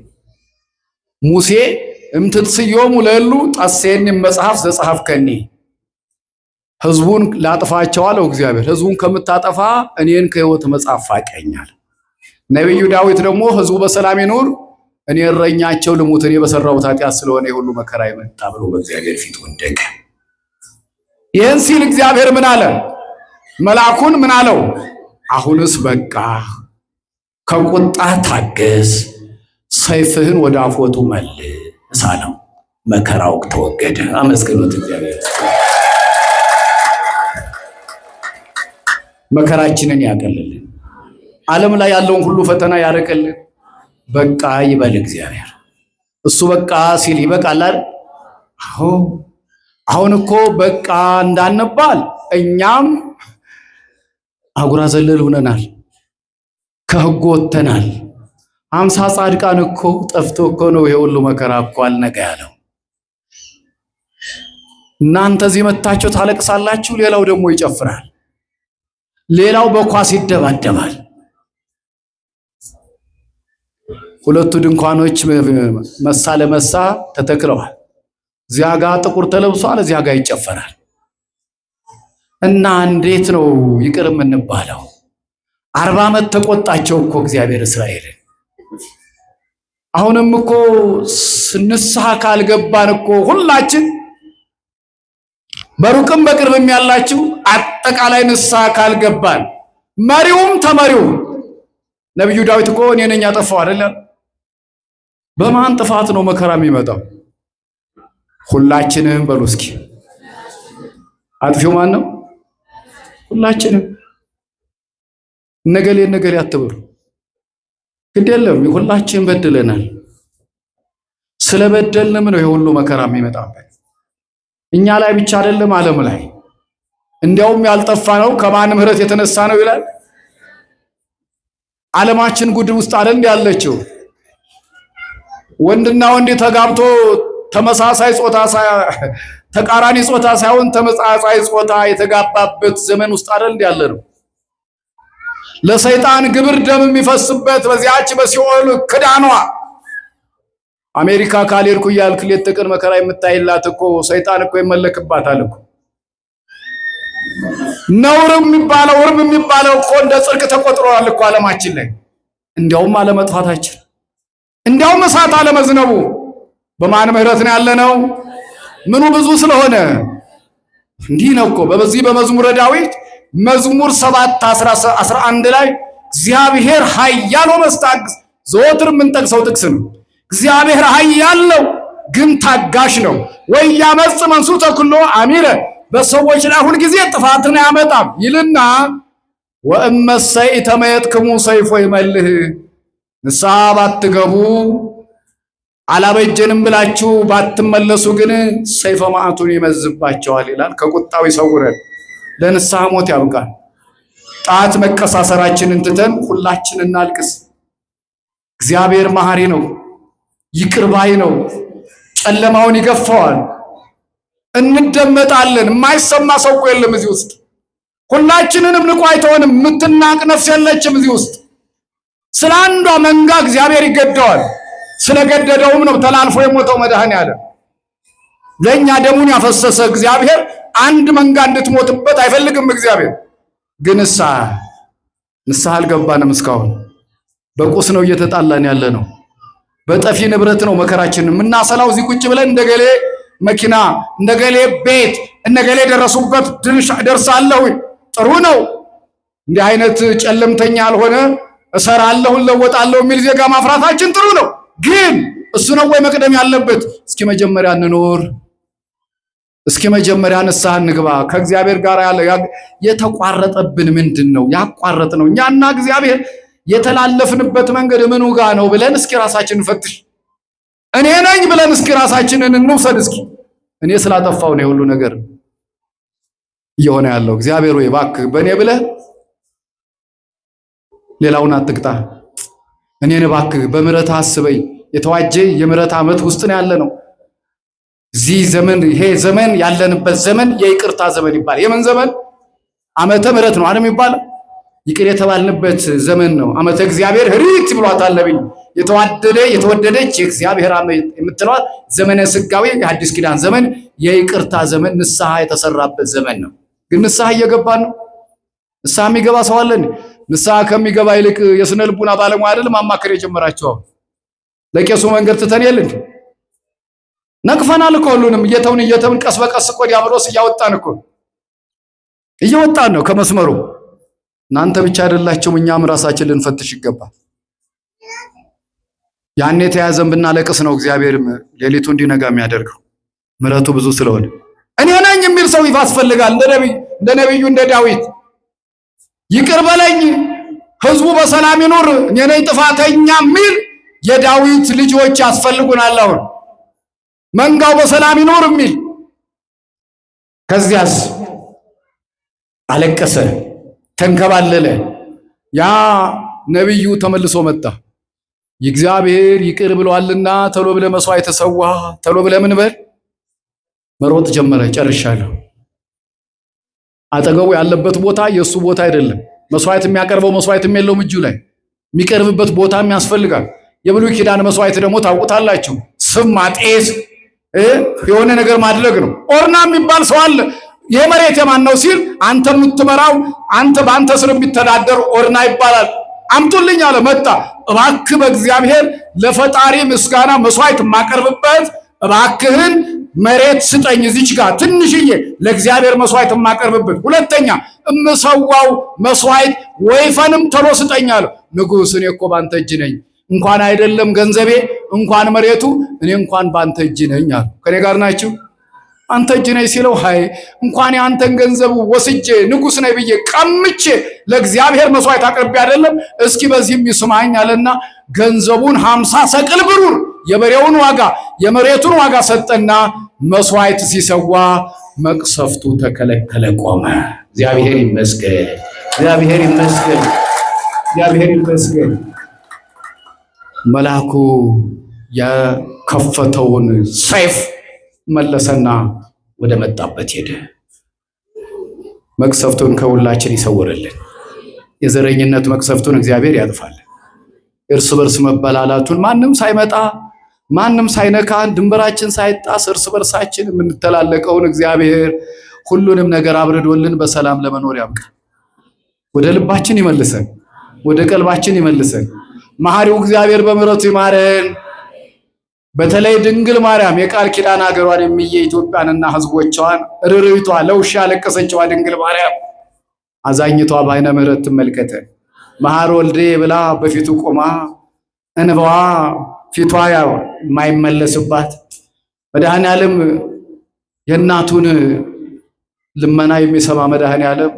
ሙሴ እምትትስዮሙ ለሉ ጣሴን መጽሐፍ ዘጸሐፍከኒ፣ ህዝቡን ላጥፋቸው አለው እግዚአብሔር። ህዝቡን ከምታጠፋ እኔን ከህይወት መጽሐፍ አቀኛል። ነብዩ ዳዊት ደግሞ ህዝቡ በሰላም ይኑር፣ እኔ እረኛቸው ልሙት፣ እኔ በሰራሁት ኃጢአት ስለሆነ የሁሉ መከራ ይመጣ ብሎ በእግዚአብሔር ፊት ወደቀ። ይህን ሲል እግዚአብሔር ምን አለ? መልአኩን ምን አለው? አሁንስ በቃ ከቁጣ ታገስ፣ ሰይፍህን ወደ አፎቱ መልስ አለው። መከራው ተወገደ። አመስግኑት እግዚአብሔር። መከራችንን ያቀልልን፣ ዓለም ላይ ያለውን ሁሉ ፈተና ያርቅልን። በቃ ይበል እግዚአብሔር። እሱ በቃ ሲል ይበቃል አይደል? አሁን እኮ በቃ እንዳንባል እኛም አጉራ ዘለል ሆነናል፣ ከህግ ወጥተናል። 50 ጻድቃን እኮ ጠፍቶ እኮ ነው የሁሉ መከራ እኮ አልነጋ ያለው። እናንተ እዚህ መታችሁ ታለቅሳላችሁ፣ ሌላው ደግሞ ይጨፍራል፣ ሌላው በኳስ ይደባደባል። ሁለቱ ድንኳኖች መሳ ለመሳ ተተክለዋል። እዚያ ጋር ጥቁር ተለብሷል፣ እዚያ ጋር ይጨፈራል። እና እንዴት ነው ይቅር የምንባለው? 40 ዓመት ተቆጣቸው እኮ እግዚአብሔር እስራኤልን። አሁንም እኮ ንስሐ ካልገባን እኮ ሁላችን በሩቅም በቅርብም ያላችሁ አጠቃላይ ንስሐ ካልገባን መሪውም ተመሪውም ነብዩ ዳዊት እኮ እኔ ነኝ ያጠፋው አይደለም። በማን ጥፋት ነው መከራ የሚመጣው? ሁላችንም በሉ እስኪ። አጥፊው ማን ነው? ሁላችንም። ነገሌ አትበሉ። ግድ የለም ሁላችን በድለናል። ስለበደልንም ነው የሁሉ መከራ የሚመጣበት። እኛ ላይ ብቻ አይደለም፣ ዓለም ላይ እንዲያውም ያልጠፋ ነው ከማን ምሕረት የተነሳ ነው ይላል። ዓለማችን ጉድ ውስጥ አይደል ያለችው? ወንድና ወንድ ተጋብቶ ተመሳሳይ ጾታ ተቃራኒ ጾታ ሳይሆን ተመሳሳይ ጾታ የተጋባበት ዘመን ውስጥ አይደል ያለ ነው። ለሰይጣን ግብር ደም የሚፈስበት በዚያች በሲኦል ክዳኗ አሜሪካ ካልሄድኩ እያልክ ሌት ተቀን መከራ የምታይላት እኮ ሰይጣን እኮ ይመለክባታል እኮ። ነውር የሚባለው ውርም የሚባለው እኮ እንደ ጽድቅ ተቆጥሯል እኮ ዓለማችን ላይ። እንዲያውም አለመጥፋታችን፣ እንዲያውም እሳት አለመዝነቡ በማን ምሕረት ነው ያለነው? ምኑ ብዙ ስለሆነ እንዲህ ነው እኮ። በዚህ በመዝሙረ ዳዊት መዝሙር 7:11 ላይ እግዚአብሔር ኃያል ወመስተአግስ ዘወትር የምንጠቅሰው ጥቅስ ነው። እግዚአብሔር ኃያል ነው ግን ታጋሽ ነው። ወያመጽ መንሱተ ኩሎ አሚረ በሰዎች ላይ ሁልጊዜ ጥፋትን አያመጣም ይልና ወእመሰ ኢተመየጥክሙ ሰይፎ ይመልህ ንስሐ ባትገቡ አላበጀንም ብላችሁ ባትመለሱ ግን ሰይፈ መዓቱን ይመዝባቸዋል ይላል። ከቁጣው ይሰውረን፣ ለንስሐ ሞት ያብቃን። ጣት መቀሳሰራችንን ትተን ሁላችን እናልቅስ። እግዚአብሔር መሐሪ ነው፣ ይቅር ባይ ነው። ጨለማውን ይገፋዋል። እንደመጣለን። የማይሰማ ሰው እኮ የለም እዚህ ውስጥ። ሁላችንንም ንቆ አይተወንም። የምትናቅ ነፍስ የለችም እዚህ ውስጥ። ስለ አንዷ መንጋ እግዚአብሔር ይገደዋል። ስለገደደውም ነው ተላልፎ የሞተው መድኃኔዓለም። ለእኛ ደሙን ያፈሰሰ እግዚአብሔር አንድ መንጋ እንድትሞትበት አይፈልግም። እግዚአብሔር ግን ንስሐ አልገባንም። እስካሁን በቁስ ነው እየተጣላን ያለ ነው። በጠፊ ንብረት ነው መከራችንን የምናሰላው። እዚህ ቁጭ ብለን እንደገሌ መኪና እንደገሌ ቤት እንደገሌ ደረሱበት ደርሳለሁ፣ ጥሩ ነው። እንዲህ አይነት ጨለምተኛ ያልሆነ እሰራለሁ እለወጣለሁ የሚል ዜጋ ማፍራታችን ጥሩ ነው። ግን እሱ ነው ወይ መቅደም ያለበት? እስኪ መጀመሪያ እንኖር። እስኪ መጀመሪያ ንስሐ እንግባ። ከእግዚአብሔር ጋር ያለ የተቋረጠብን ምንድን ነው? ያቋረጥ ነው እኛና እግዚአብሔር የተላለፍንበት መንገድ ምኑ ጋ ነው ብለን እስኪ ራሳችንን ፈትሽ። እኔ ነኝ ብለን እስኪ ራሳችንን እንውሰድ። እስኪ እኔ ስላጠፋው ነው የሁሉ ነገር እየሆነ ያለው። እግዚአብሔር ወይ እባክህ በእኔ ብለህ ሌላውን አትቅጣ። እኔን እባክህ በምሕረት አስበኝ። የተዋጀ የምሕረት ዓመት ውስጥ ነው ያለ ነው። እዚህ ዘመን ይሄ ዘመን ያለንበት ዘመን የይቅርታ ዘመን ይባላል። የምን ዘመን? ዓመተ ምሕረት ነው አይደል የሚባለው? ይቅር የተባልንበት ዘመን ነው። ዓመተ እግዚአብሔር ኅሪት ብሏታል ነብይ። የተወደደች የእግዚአብሔር ዓመት የምትለዋት ዘመነ ስጋዊ የሐዲስ ኪዳን ዘመን የይቅርታ ዘመን፣ ንስሐ የተሰራበት ዘመን ነው። ግን ንስሐ እየገባን ነው? ንስሐ የሚገባ ሰው አለ? ንስሐ ከሚገባ ይልቅ የስነ ልቡና ባለሙያ አይደል ማማከር የጀመራቸው? ለቄሱ መንገድ ትተን የለ እንዴ? ነቅፈናል እኮ ሁሉንም እየተውን ቀስ በቀስ እኮ ዲያብሎስ እያወጣን ነው ከመስመሩ። እናንተ ብቻ አይደላችሁም፣ እኛም ራሳችን ልንፈትሽ ይገባል። ያን የተያዘን ብናለቅስ ነው እግዚአብሔር ሌሊቱ እንዲነጋ የሚያደርገው። ምሕረቱ ብዙ ስለሆነ እኔ ነኝ የሚል ሰው ያስፈልጋል። እንደ ነብዩ እንደ ዳዊት ይቅር በለኝ ህዝቡ በሰላም ይኑር እኔ ነኝ ጥፋተኛ የሚል የዳዊት ልጆች ያስፈልጉናል። አሁን መንጋው በሰላም ይኑር የሚል። ከዚያስ አለቀሰ፣ ተንከባለለ። ያ ነብዩ ተመልሶ መጣ። እግዚአብሔር ይቅር ብሏልና ተሎ ብለ መስዋዕት ተሰዋ፣ ተሎ ብለ ምን በል መሮጥ ጀመረ። ጨርሻለሁ። አጠገቡ ያለበት ቦታ የሱ ቦታ አይደለም። መስዋዕት የሚያቀርበው መስዋዕትም የለውም እጁ ላይ የሚቀርብበት ቦታም ያስፈልጋል። የብሉይ ኪዳን መስዋዕት ደግሞ ታውቁታላችሁ። ስም ማጤስ የሆነ ነገር ማድረግ ነው። ኦርና የሚባል ሰው አለ። ይሄ መሬት የማን ነው ሲል አንተ የምትመራው አንተ በአንተ ስር የሚተዳደር ኦርና ይባላል። አምጡልኝ አለ። መጣ። እባክህ በእግዚአብሔር ለፈጣሪ ምስጋና መስዋዕት የማቀርብበት እባክህን መሬት ስጠኝ፣ እዚች ጋር ትንሽዬ ለእግዚአብሔር መስዋዕት የማቀርብበት። ሁለተኛ እምሰዋው መስዋዕት ወይፈንም ቶሎ ስጠኝ አለ። ንጉሥ እኔ እኮ ባንተ እጅ ነኝ፣ እንኳን አይደለም ገንዘቤ እንኳን መሬቱ እኔ እንኳን ባንተ እጅ ነኝ አለ። ከኔ ጋር ናችሁ? አንተ እጅ ነኝ ሲለው ሃይ እንኳን ያንተን ገንዘብ ወስጄ ንጉሥ ነኝ ብዬ ቀምቼ ለእግዚአብሔር መስዋዕት አቅርቤ አይደለም፣ እስኪ በዚህም ይስማኝ አለና ገንዘቡን 50 ሰቅል ብሩር የበሬውን ዋጋ የመሬቱን ዋጋ ሰጠና መስዋዕት ሲሰዋ መቅሰፍቱ ተከለከለ፣ ቆመ። እግዚአብሔር ይመስገን፣ እግዚአብሔር ይመስገን፣ እግዚአብሔር ይመስገን። መልአኩ የከፈተውን ሰይፍ መለሰና ወደ መጣበት ሄደ። መቅሰፍቱን ከሁላችን ይሰውርልን። የዘረኝነት መቅሰፍቱን እግዚአብሔር ያጥፋል። እርስ በርስ መበላላቱን ማንም ሳይመጣ ማንም ሳይነካን ድንበራችን ሳይጣስ እርስ በርሳችን የምንተላለቀውን እግዚአብሔር ሁሉንም ነገር አብርዶልን በሰላም ለመኖር ያብቃን። ወደ ልባችን ይመልሰን፣ ወደ ቀልባችን ይመልሰን። መሐሪው እግዚአብሔር በምሕረቱ ይማረን። በተለይ ድንግል ማርያም የቃል ኪዳን ሀገሯን የሚየ ኢትዮጵያንና ሕዝቦቿን ርርይቷ ለውሻ ያለቀሰችዋ ድንግል ማርያም አዛኝቷ በዓይነ ምሕረት ትመልከተን። መሐር ወልዴ ብላ በፊቱ ቆማ እንባዋ ፊቷ የማይመለስባት መድኃኔዓለም የእናቱን ልመና የሚሰማ መድኃኔዓለም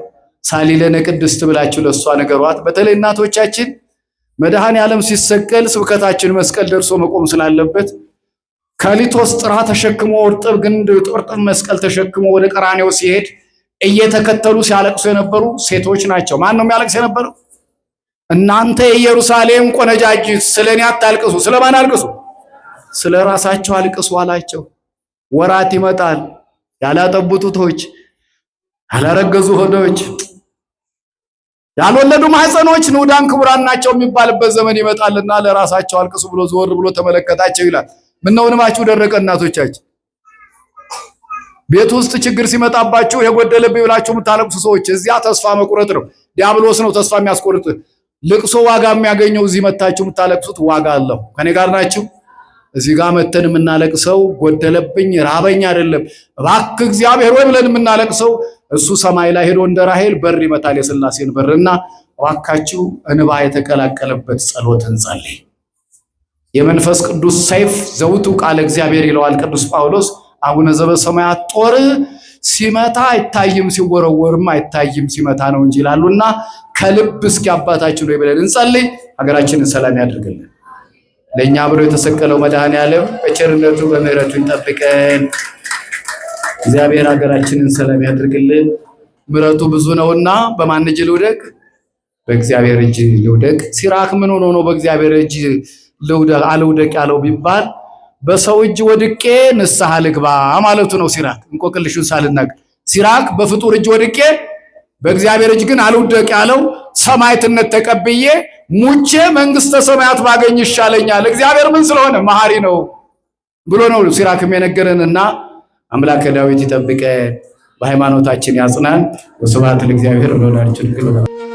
ሳሊለነ ቅድስት ብላችሁ ለሷ ነገሯት። በተለይ እናቶቻችን መድኃኔዓለም ሲሰቀል ስብከታችን መስቀል ደርሶ መቆም ስላለበት ከሊቶስ ጥራ ተሸክሞ እርጥብ ግንድ እርጥብ መስቀል ተሸክሞ ወደ ቀራኔው ሲሄድ እየተከተሉ ሲያለቅሱ የነበሩ ሴቶች ናቸው። ማን ነው የሚያለቅስ የነበረው? እናንተ የኢየሩሳሌም ቆነጃጅት ስለኔ አታልቅሱ። ስለማን አልቅሱ? ስለ ራሳቸው አልቅሱ አላቸው። ወራት ይመጣል፣ ያላጠቡ ጡቶች፣ ያላረገዙ ሆዶች፣ ያልወለዱ ማህፀኖች ንዑዳን ክቡራን ናቸው የሚባልበት ዘመን ይመጣልና ለራሳቸው አልቅሱ ብሎ ዞር ብሎ ተመለከታቸው ይላል። ምነው እንባችሁ ደረቀ እናቶቻችን? ቤት ውስጥ ችግር ሲመጣባችሁ የጎደለብኝ ብላችሁ የምታለቅሱ ሰዎች እዚያ ተስፋ መቁረጥ ነው። ዲያብሎስ ነው ተስፋ የሚያስቆርጥ። ልቅሶ ዋጋ የሚያገኘው እዚህ መታችሁ የምታለቅሱት ዋጋ አለው። ከኔ ጋር ናችሁ? እዚህ ጋር መተን የምናለቅሰው ጎደለብኝ ራበኝ አይደለም። እባክህ እግዚአብሔር ወይ ብለን የምናለቅሰው እሱ ሰማይ ላይ ሄዶ እንደ ራሔል በር ይመታል የሥላሴን በርና እባካችሁ እንባ የተቀላቀለበት ጸሎት እንጸልይ። የመንፈስ ቅዱስ ሰይፍ ዘውቱ ቃለ እግዚአብሔር ይለዋል ቅዱስ ጳውሎስ። አቡነ ዘበሰማያት ጦር ሲመታ አይታይም ሲወረወርም አይታይም ሲመታ ነው እንጂ ይላሉና ከልብ እስኪ አባታችን ሆይ ብለን እንጸልይ። ሀገራችንን ሰላም ያድርግልን። ለኛ ብሎ የተሰቀለው መድኃኔዓለም በቸርነቱ በምሕረቱ ይጠብቀን። እግዚአብሔር ሀገራችንን ሰላም ያድርግልን። ምሕረቱ ብዙ ነውና በማን እጅ ልውደቅ? በእግዚአብሔር እጅ ልውደቅ። ሲራክ ምን ሆኖ ነው በእግዚአብሔር እጅ አልውደቅ ያለው ቢባል በሰው እጅ ወድቄ ንስሐ ልግባ ማለቱ ነው። ሲራክ እንቆቅልሹን ሳልናገር ሲራክ በፍጡር እጅ ወድቄ በእግዚአብሔር እጅ ግን አልውደቅ ያለው ሰማዕትነት ተቀብዬ ሙቼ መንግስተ ሰማያት ባገኝ ይሻለኛል፣ እግዚአብሔር ምን ስለሆነ መሐሪ ነው ብሎ ነው ሲራክም የነገረንና አምላከ ዳዊት ይጠብቀን፣ በሃይማኖታችን ያጽናን። ወስብሐት ለእግዚአብሔር ወለወላዲቱ ድንግል